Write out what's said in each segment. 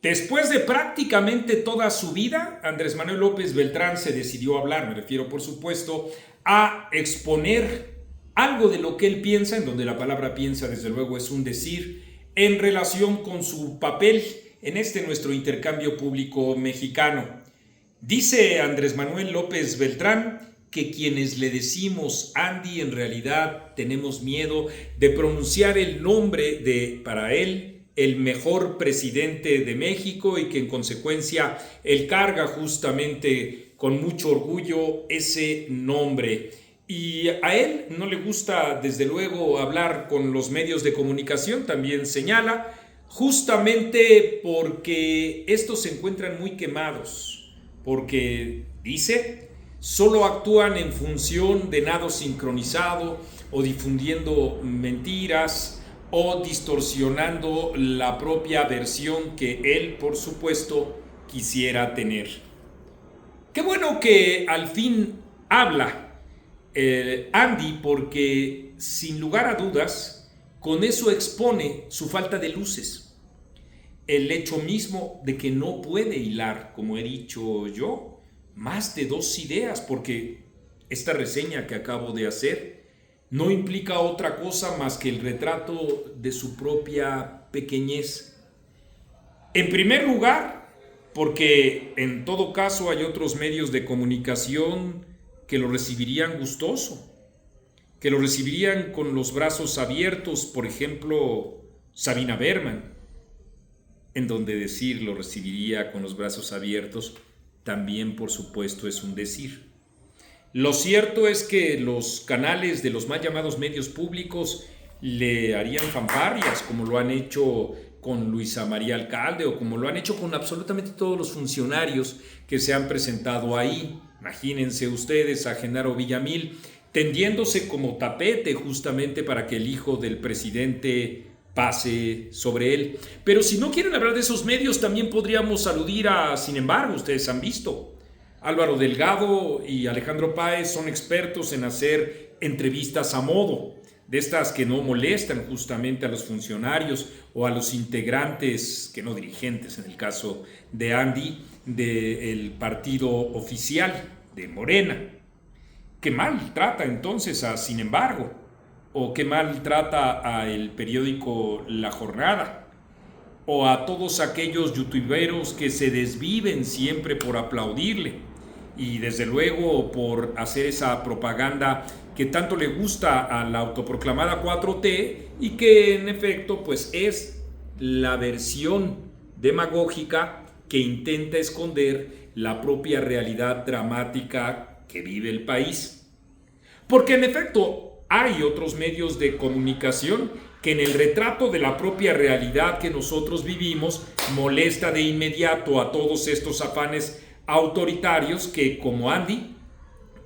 Después de prácticamente toda su vida, Andrés Manuel López Beltrán se decidió a hablar, me refiero por supuesto a exponer algo de lo que él piensa, en donde la palabra piensa desde luego es un decir, en relación con su papel en nuestro intercambio público mexicano. Dice Andrés Manuel López Beltrán que quienes le decimos Andy en realidad tenemos miedo de pronunciar el nombre de, para él, el mejor presidente de México, y que en consecuencia él carga justamente con mucho orgullo ese nombre. Y a él no le gusta desde luego hablar con los medios de comunicación, también señala, justamente porque estos se encuentran muy quemados, porque dice, solo actúan en función de nado sincronizado o difundiendo mentiras o distorsionando la propia versión que él, por supuesto, quisiera tener. Qué bueno que al fin habla Andy, porque sin lugar a dudas, con eso expone su falta de luces. El hecho mismo de que no puede hilar, como he dicho yo, más de dos ideas, porque esta reseña que acabo de hacer no implica otra cosa más que el retrato de su propia pequeñez. En primer lugar, porque en todo caso hay otros medios de comunicación que lo recibirían gustoso, que lo recibirían con los brazos abiertos, por ejemplo, Sabina Berman, en donde decir lo recibiría con los brazos abiertos también, por supuesto, es un decir. Lo cierto es que los canales de los mal llamados medios públicos le harían fanfarrias, como lo han hecho con Luisa María Alcalde o como lo han hecho con absolutamente todos los funcionarios que se han presentado ahí. Imagínense ustedes a Genaro Villamil tendiéndose como tapete justamente para que el hijo del presidente pase sobre él. Pero si no quieren hablar de esos medios, también podríamos aludir a, sin embargo, ustedes han visto, Álvaro Delgado y Alejandro Páez son expertos en hacer entrevistas a modo, de estas que no molestan justamente a los funcionarios o a los integrantes, que no dirigentes en el caso de Andy, del partido oficial de Morena. Qué mal trata entonces a Sin embargo, o qué mal trata a el periódico La Jornada, o a todos aquellos youtuberos que se desviven siempre por aplaudirle y desde luego por hacer esa propaganda que tanto le gusta a la autoproclamada 4T y que en efecto pues es la versión demagógica que intenta esconder la propia realidad dramática que vive el país. Porque en efecto hay otros medios de comunicación que en el retrato de la propia realidad que nosotros vivimos molesta de inmediato a todos estos afanes autoritarios que, como Andy,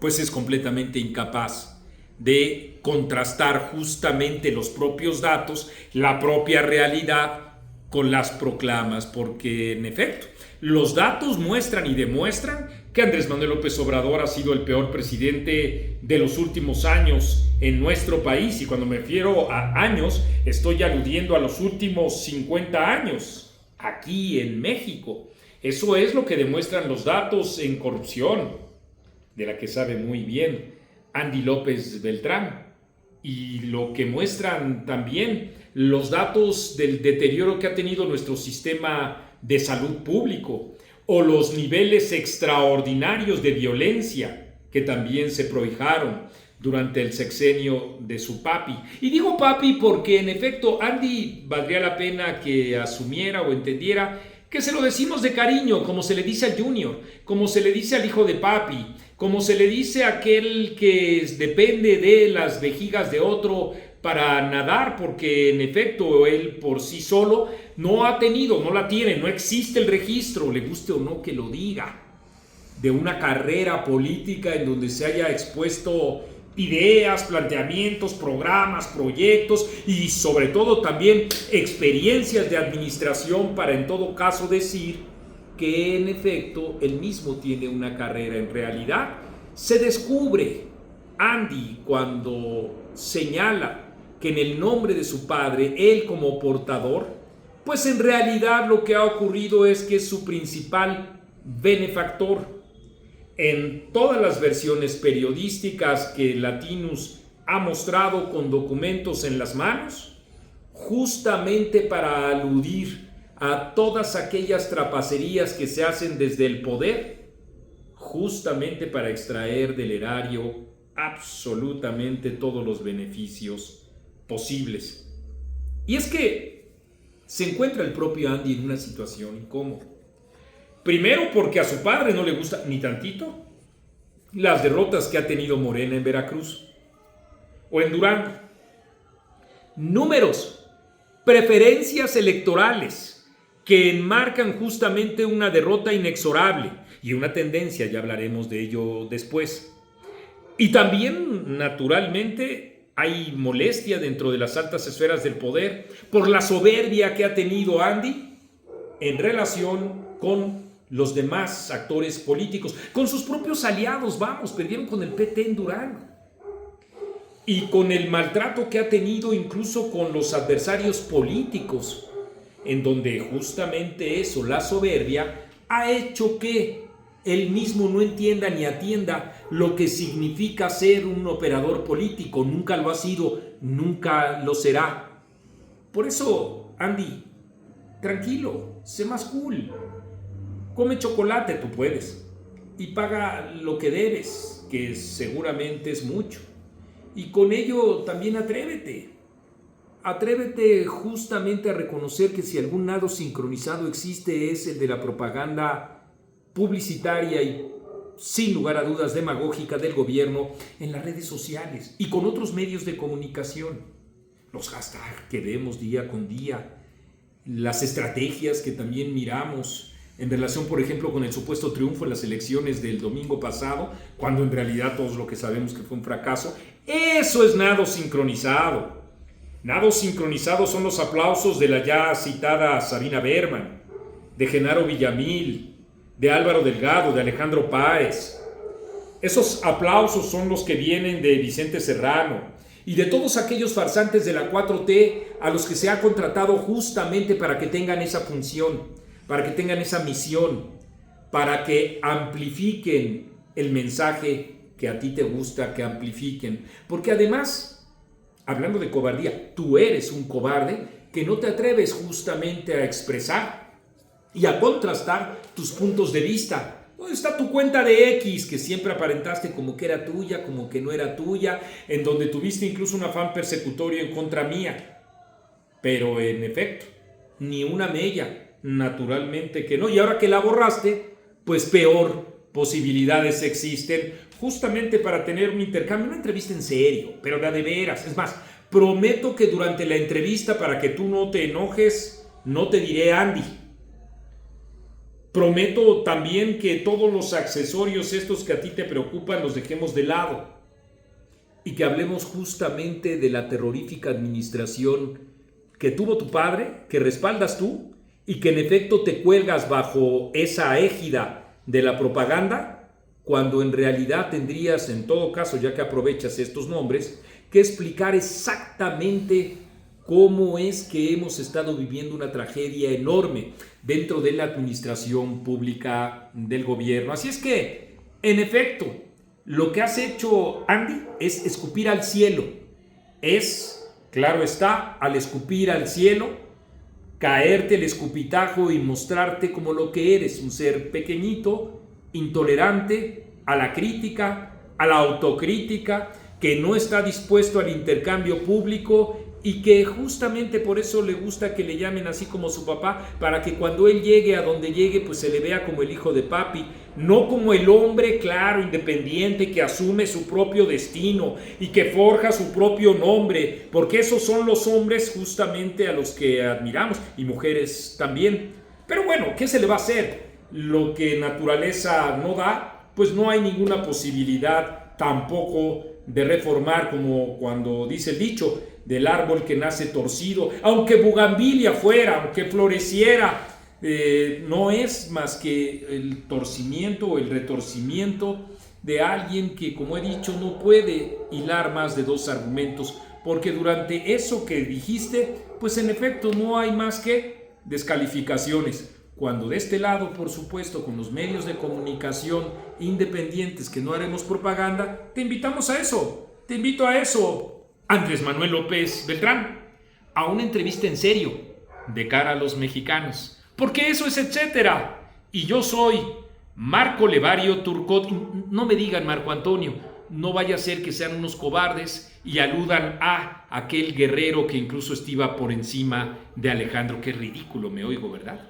pues es completamente incapaz de contrastar justamente los propios datos, la propia realidad con las proclamas, porque en efecto los datos muestran y demuestran que Andrés Manuel López Obrador ha sido el peor presidente de los últimos años en nuestro país, y cuando me refiero a años estoy aludiendo a los últimos 50 años aquí en México. Eso es lo que demuestran los datos en corrupción, de la que sabe muy bien Andy López Beltrán, y lo que muestran también los datos del deterioro que ha tenido nuestro sistema de salud público, o los niveles extraordinarios de violencia que también se prohijaron durante el sexenio de su papi. Y digo papi porque en efecto Andy valdría la pena que asumiera o entendiera que se lo decimos de cariño, como se le dice al Junior, como se le dice al hijo de papi, como se le dice a aquel que depende de las vejigas de otro para nadar, porque en efecto él por sí solo no ha tenido, no la tiene, no existe el registro, le guste o no que lo diga, de una carrera política en donde se haya expuesto ideas, planteamientos, programas, proyectos y sobre todo también experiencias de administración para en todo caso decir que en efecto él mismo tiene una carrera. En realidad se descubre Andy cuando señala que en el nombre de su padre, él como portador Pues en realidad lo que ha ocurrido es que es su principal benefactor. En todas las versiones periodísticas que Latinus ha mostrado con documentos en las manos, justamente para aludir a todas aquellas trapacerías que se hacen desde el poder, justamente para extraer del erario absolutamente todos los beneficios posibles. Y es que se encuentra el propio Andy en una situación incómoda. Primero porque a su padre no le gusta ni tantito las derrotas que ha tenido Morena en Veracruz o en Durango. Números, preferencias electorales que enmarcan justamente una derrota inexorable y una tendencia, ya hablaremos de ello después. Y también, naturalmente, hay molestia dentro de las altas esferas del poder por la soberbia que ha tenido Andy en relación con los demás actores políticos, con sus propios aliados, perdieron con el PT en Durango. Y con el maltrato que ha tenido incluso con los adversarios políticos, en donde justamente eso, la soberbia, ha hecho que él mismo no entienda ni atienda lo que significa ser un operador político. Nunca lo ha sido, nunca lo será. Por eso, Andy, tranquilo, sé más cool. Come chocolate, tú puedes. Y paga lo que debes, que seguramente es mucho. Y con ello también atrévete. Atrévete justamente a reconocer que si algún nado sincronizado existe es el de la propaganda publicitaria y sin lugar a dudas demagógica del gobierno en las redes sociales y con otros medios de comunicación. Los hashtags que vemos día con día, las estrategias que también miramos en relación, por ejemplo, con el supuesto triunfo en las elecciones del domingo pasado, cuando en realidad todos lo que sabemos que fue un fracaso. Eso es nado sincronizado. Nado sincronizado son los aplausos de la ya citada Sabina Berman, de Genaro Villamil, de Álvaro Delgado, de Alejandro Páez. Esos aplausos son los que vienen de Vicente Serrano y de todos aquellos farsantes de la 4T a los que se ha contratado justamente para que tengan esa función, para que tengan esa misión, para que amplifiquen el mensaje que a ti te gusta que amplifiquen. Porque además, hablando de cobardía, tú eres un cobarde que no te atreves justamente a expresar y a contrastar tus puntos de vista. ¿Dónde está tu cuenta de X que siempre aparentaste como que era tuya, como que no era tuya, en donde tuviste incluso un afán persecutorio en contra mía? Pero en efecto, ni una mella. Naturalmente que no, y ahora que la borraste, pues peor posibilidades existen justamente para tener un intercambio, una entrevista en serio, pero de veras. Es más, prometo que durante la entrevista, para que tú no te enojes, no te diré Andy. Prometo también que todos los accesorios estos que a ti te preocupan los dejemos de lado y que hablemos justamente de la terrorífica administración que tuvo tu padre, que respaldas tú, y que en efecto te cuelgas bajo esa égida de la propaganda, cuando en realidad tendrías, en todo caso, ya que aprovechas estos nombres, que explicar exactamente cómo es que hemos estado viviendo una tragedia enorme dentro de la administración pública del gobierno. Así es que, en efecto, lo que has hecho, Andy, es escupir al cielo. Claro está, al escupir al cielo, caerte el escupitajo y mostrarte como lo que eres, un ser pequeñito, intolerante a la crítica, a la autocrítica, que no está dispuesto al intercambio público y que justamente por eso le gusta que le llamen así como su papá, para que cuando él llegue a donde llegue, pues se le vea como el hijo de papi, no como el hombre, claro, independiente, que asume su propio destino y que forja su propio nombre, porque esos son los hombres justamente a los que admiramos, y mujeres también. Pero bueno, ¿qué se le va a hacer? Lo que naturaleza no da, pues no hay ninguna posibilidad tampoco de reformar, como cuando dice el dicho, del árbol que nace torcido, aunque bugambilia fuera, aunque floreciera, no es más que el torcimiento o el retorcimiento de alguien que, como he dicho, no puede hilar más de dos argumentos, porque durante eso que dijiste, pues en efecto no hay más que descalificaciones. Cuando de este lado, por supuesto, con los medios de comunicación independientes, que no haremos propaganda, te invitamos a eso. Te invito a eso, Andrés Manuel López Beltrán, a una entrevista en serio de cara a los mexicanos. Porque eso es etcétera. Y yo soy Marco Levario Turcot. No me digan Marco Antonio, no vaya a ser que sean unos cobardes y aludan a aquel guerrero que incluso estaba por encima de Alejandro. Qué ridículo me oigo, ¿verdad?